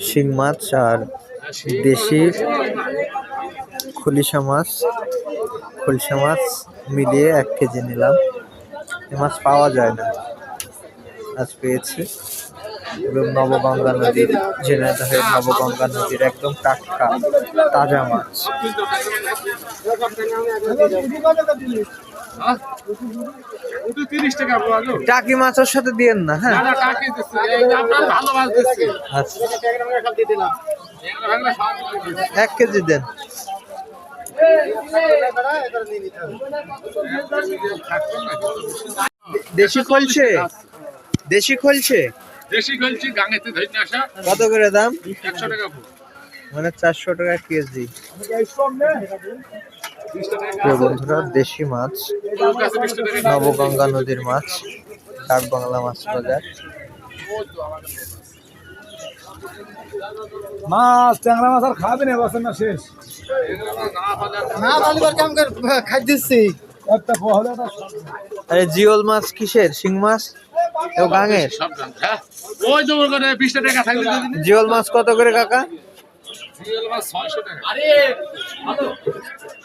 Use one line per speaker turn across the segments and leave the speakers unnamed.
শিং মাছ আর দেশি খলিশা মাছ মিলিয়ে 1 কেজি নিলাম। এ মাছ পাওয়া যায় না, আজ পেয়েছি। এবং নবগঙ্গা নদীর, ঝিনাইদহের নবগঙ্গা নদীর একদম টাটকা তাজা মাছ। টাকি মাছের সাথে দিয়েন না, হ্যাঁ? আচ্ছা, 1 কেজি দেন। দেশি খলছে, দেশি খলছে, কত করে দাম?
100 টাকা।
মানে 400 টাকা কেজি। বন্ধুরা, দেশি মাছ, নবগঙ্গা নদীর মাছ, ডাক বাংলা মাছ বাজার।
মাছ ট্যাংরা মাছ আর খাবে না, বসেন না শেষ না বালিবার কাম করে খাই দিচ্ছি।
আরে জিওল মাছ কিসের? শিং মাছ ও গাঙের?
ওই তো করে 20 টাকা থাকবে।
জিওল মাছ কত করে কাকা?
জিওল মাছ 600 টাকা। আরে ভালো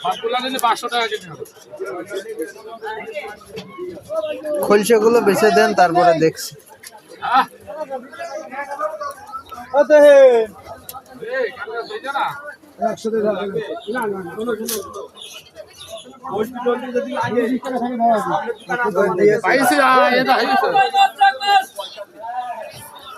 সবগুলা নিলে 500 টাকা কেজি হবে।
খলসে গুলো বেচে দেন, তারপরে দেখছি।
আতে
এই কাটা দেই না
100 টাকা না না কোনো ওই যদি আগে 20 টাকা থাকে না
পাইছি এটা হইছে।